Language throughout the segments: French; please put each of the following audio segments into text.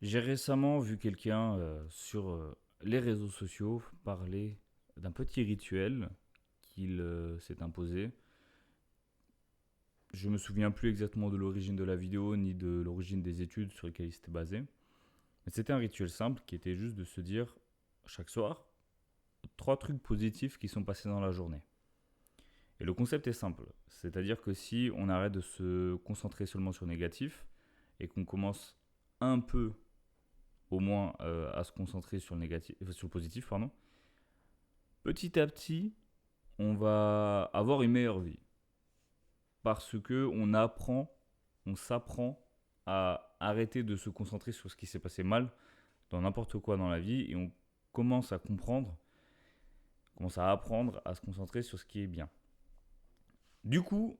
J'ai récemment vu quelqu'un sur les réseaux sociaux parler d'un petit rituel qu'il s'est imposé. Je me souviens plus exactement de l'origine de la vidéo ni de l'origine des études sur lesquelles il s'était basé. Mais c'était un rituel simple qui était juste de se dire chaque soir trois trucs positifs qui sont passés dans la journée. Et le concept est simple, c'est-à-dire que si on arrête de se concentrer seulement sur le négatif et qu'on commence un peu au moins à se concentrer sur le négatif, sur le positif, pardon, petit à petit, on va avoir une meilleure vie parce que on s'apprend à arrêter de se concentrer sur ce qui s'est passé mal dans n'importe quoi dans la vie et on commence à comprendre, commence à apprendre à se concentrer sur ce qui est bien. Du coup,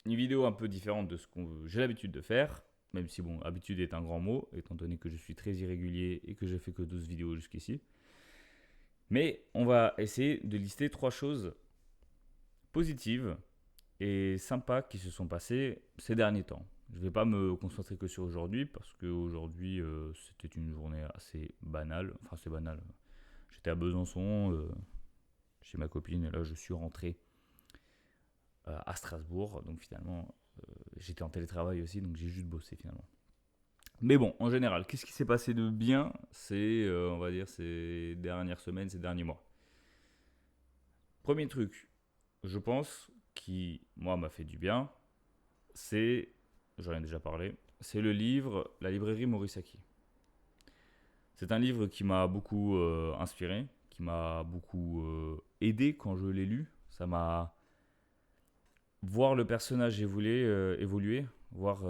une vidéo un peu différente de ce que j'ai l'habitude de faire, même si bon, habitude est un grand mot, étant donné que je suis très irrégulier et que j'ai fait que 12 vidéos jusqu'ici. Mais on va essayer de lister trois choses positives et sympas qui se sont passées ces derniers temps. Je ne vais pas me concentrer que sur aujourd'hui parce qu'aujourd'hui c'était une journée assez banale. Enfin, c'est banal. J'étais à Besançon chez ma copine et là je suis rentré à Strasbourg. Donc finalement, j'étais en télétravail aussi, donc j'ai juste bossé finalement. Mais bon, en général, qu'est-ce qui s'est passé de bien on va dire, ces dernières semaines, ces derniers mois. Premier truc, je pense, qui, moi, m'a fait du bien, c'est, j'en ai déjà parlé, c'est le livre La librairie Morisaki. C'est un livre qui m'a beaucoup inspiré, qui m'a beaucoup aidé quand je l'ai lu. Ça m'a voir le personnage évoluer, voir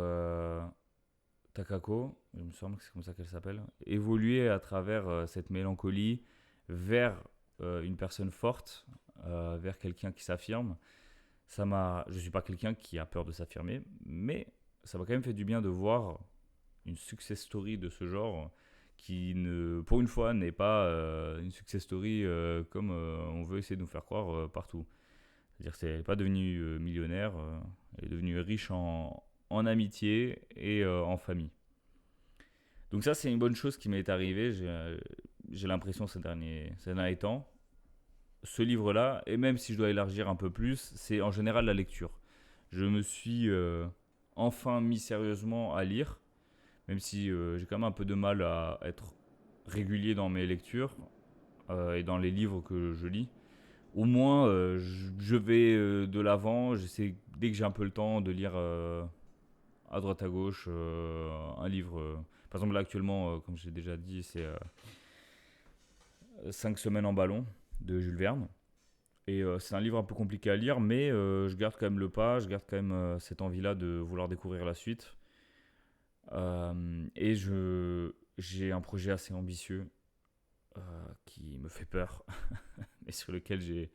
Takako, il me semble que c'est comme ça qu'elle s'appelle, évoluer à travers cette mélancolie vers une personne forte, vers quelqu'un qui s'affirme. Je suis pas quelqu'un qui a peur de s'affirmer, mais ça m'a quand même fait du bien de voir une success story de ce genre qui ne, pour une fois, n'est pas une success story comme on veut essayer de nous faire croire partout. C'est-à-dire qu'elle n'est pas devenue millionnaire, elle est devenue riche en amitié et en famille. Donc ça, c'est une bonne chose qui m'est arrivée, j'ai l'impression ces derniers temps. Ce livre-là, et même si je dois élargir un peu plus, c'est en général la lecture. Je me suis enfin mis sérieusement à lire, même si j'ai quand même un peu de mal à être régulier dans mes lectures et dans les livres que je lis. Au moins, je vais de l'avant. J'essaie, dès que j'ai un peu le temps, de lire à droite à gauche un livre. Par exemple, là actuellement, comme j'ai déjà dit, c'est 5 semaines en ballon de Jules Verne. Et c'est un livre un peu compliqué à lire, mais je garde quand même le pas, je garde quand même cette envie-là de vouloir découvrir la suite. J'ai un projet assez ambitieux qui me fait peur, mais sur lequel j'ai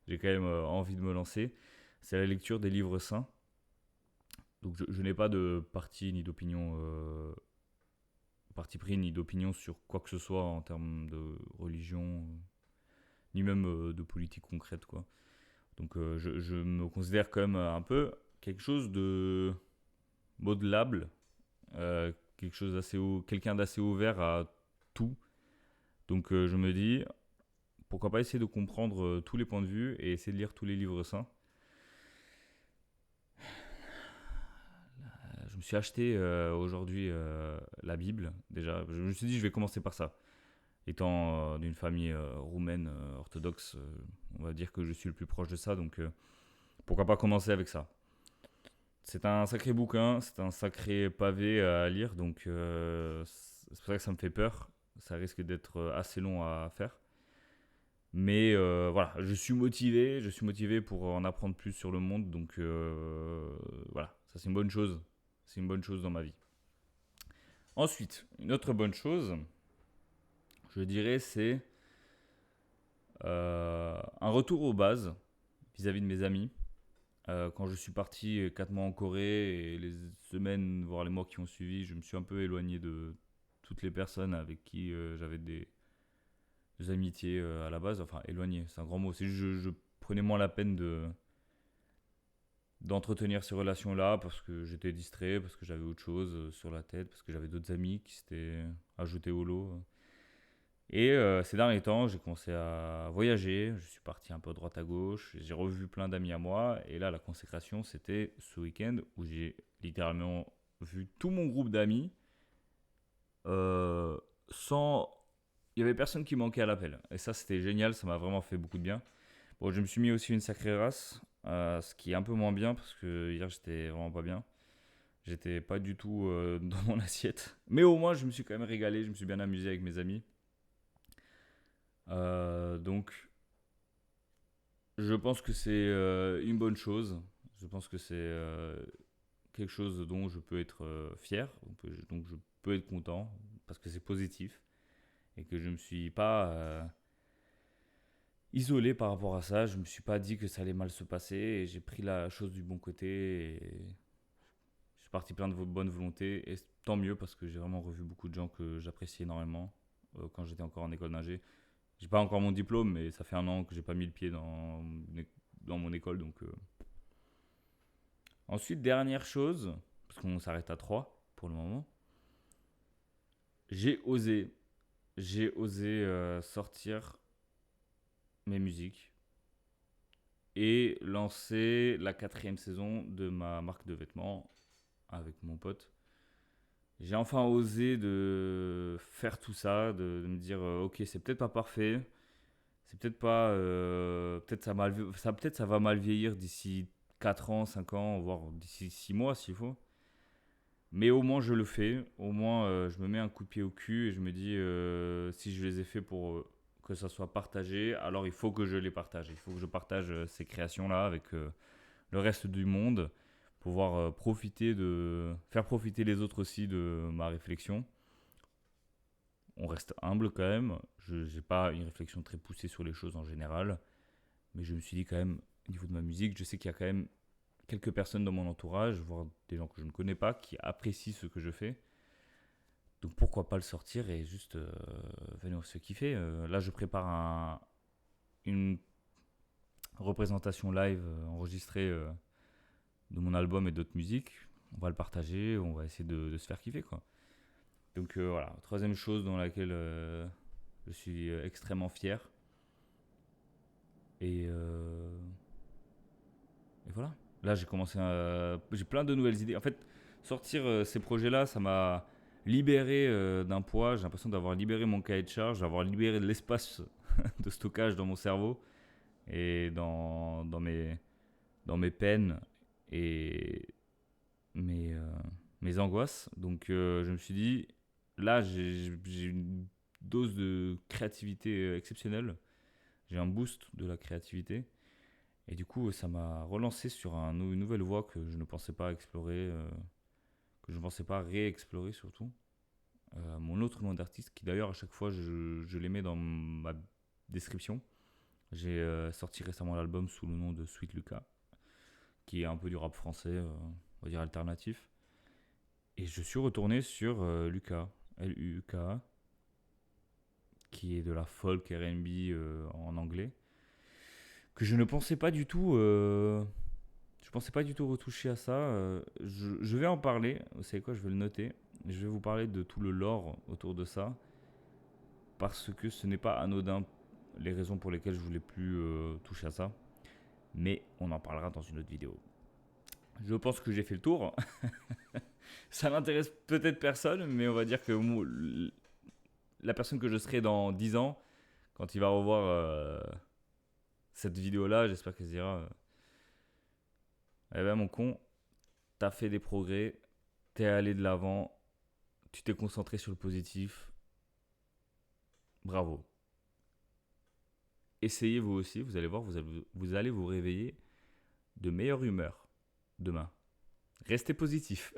quand même envie de me lancer. C'est la lecture des livres saints. Donc je n'ai pas de parti ni d'opinion, parti pris ni d'opinion sur quoi que ce soit en termes de religion, ni même de politique concrète, quoi. Donc je me considère quand même un peu quelque chose de modelable, quelque chose quelqu'un d'assez ouvert à tout. Donc je me dis, pourquoi pas essayer de comprendre tous les points de vue et essayer de lire tous les livres saints. Je me suis acheté aujourd'hui la Bible, déjà. Je me suis dit, je vais commencer par ça. Étant d'une famille roumaine orthodoxe, on va dire que je suis le plus proche de ça, donc pourquoi pas commencer avec ça. C'est un sacré bouquin, c'est un sacré pavé à lire, donc c'est pour ça que ça me fait peur. Ça risque d'être assez long à faire. Mais voilà, je suis motivé pour en apprendre plus sur le monde, donc voilà, ça c'est une bonne chose. C'est une bonne chose dans ma vie. Ensuite, une autre bonne chose, je dirais, c'est un retour aux bases vis-à-vis de mes amis. Quand je suis parti 4 mois en Corée et les semaines, voire les mois qui ont suivi, je me suis un peu éloigné de toutes les personnes avec qui j'avais des amitiés à la base. Enfin, éloigné, c'est un grand mot. C'est juste je prenais moins la peine d'entretenir ces relations-là parce que j'étais distrait, parce que j'avais autre chose sur la tête, parce que j'avais d'autres amis qui s'étaient ajoutés au lot. Et ces derniers temps, j'ai commencé à voyager, je suis parti un peu à droite à gauche, j'ai revu plein d'amis à moi, et là la consécration c'était ce week-end où j'ai littéralement vu tout mon groupe d'amis euh, sans... Il y avait personne qui manquait à l'appel, et ça c'était génial, ça m'a vraiment fait beaucoup de bien. Bon, je me suis mis aussi une sacrée race, ce qui est un peu moins bien parce que hier j'étais vraiment pas bien. J'étais pas du tout dans mon assiette. Mais au moins je me suis quand même régalé, je me suis bien amusé avec mes amis. Donc je pense que c'est une bonne chose. Je pense que c'est quelque chose dont je peux être fier, donc je peux être content parce que c'est positif et que je me suis pas isolé par rapport à ça. Je me suis pas dit que ça allait mal se passer et j'ai pris la chose du bon côté et je suis parti plein de bonne volonté et tant mieux parce que j'ai vraiment revu beaucoup de gens que j'appréciais énormément quand j'étais encore en école d'ingé. J'ai pas encore mon diplôme, mais ça fait un an que j'ai pas mis le pied dans mon école. Donc, ensuite, dernière chose, parce qu'on s'arrête à 3 pour le moment, j'ai osé, j'ai osé sortir mes musiques et lancer la 4e saison de ma marque de vêtements avec mon pote. J'ai enfin osé de faire tout ça, de me dire ok, c'est peut-être pas parfait, c'est peut-être pas peut-être peut-être ça va mal vieillir d'ici 4 ans, 5 ans, voire d'ici 6 mois s'il faut. Mais au moins je le fais, au moins je me mets un coup de pied au cul et je me dis si je les ai fait pour que ça soit partagé, alors il faut que je les partage. Il faut que je partage ces créations-là avec le reste du monde, pouvoir faire profiter les autres aussi de ma réflexion. On reste humble quand même, je n'ai pas une réflexion très poussée sur les choses en général, mais je me suis dit quand même, au niveau de ma musique, je sais qu'il y a quand même quelques personnes dans mon entourage, voire des gens que je ne connais pas, qui apprécient ce que je fais. Donc pourquoi pas le sortir et juste venir se kiffer. Là, je prépare une représentation live enregistrée de mon album et d'autres musiques. On va le partager, on va essayer de se faire kiffer, quoi. Donc voilà, troisième chose dans laquelle je suis extrêmement fier. Et, et voilà. Là, j'ai plein de nouvelles idées. En fait, sortir ces projets-là, ça m'a libéré d'un poids. J'ai l'impression d'avoir libéré mon cahier de charge, d'avoir libéré de l'espace de stockage dans mon cerveau et dans mes peines et mes, euh, mes angoisses. Donc, je me suis dit, là, j'ai une dose de créativité exceptionnelle. J'ai un boost de la créativité. Et du coup, ça m'a relancé sur une nouvelle voie que je ne pensais pas explorer, que je ne pensais pas réexplorer surtout. Mon autre nom d'artiste, qui d'ailleurs à chaque fois je les mets dans ma description. J'ai sorti récemment l'album sous le nom de Sweet Lucas, qui est un peu du rap français, on va dire alternatif. Et je suis retourné sur Lucas, Luka, qui est de la folk R&B en anglais, que je ne pensais pas du tout je pensais pas du tout retoucher à ça. Je vais en parler. Vous savez quoi? Je vais le noter. Je vais vous parler de tout le lore autour de ça. Parce que ce n'est pas anodin les raisons pour lesquelles je voulais plus toucher à ça. Mais on en parlera dans une autre vidéo. Je pense que j'ai fait le tour. Ça n'intéresse peut-être personne, mais on va dire que la personne que je serai dans 10 ans, quand il va revoir cette vidéo-là, j'espère qu'elle se dira eh ben mon con, t'as fait des progrès, t'es allé de l'avant, tu t'es concentré sur le positif. Bravo. Essayez vous aussi, vous allez voir, vous allez vous réveiller de meilleure humeur demain. Restez positif.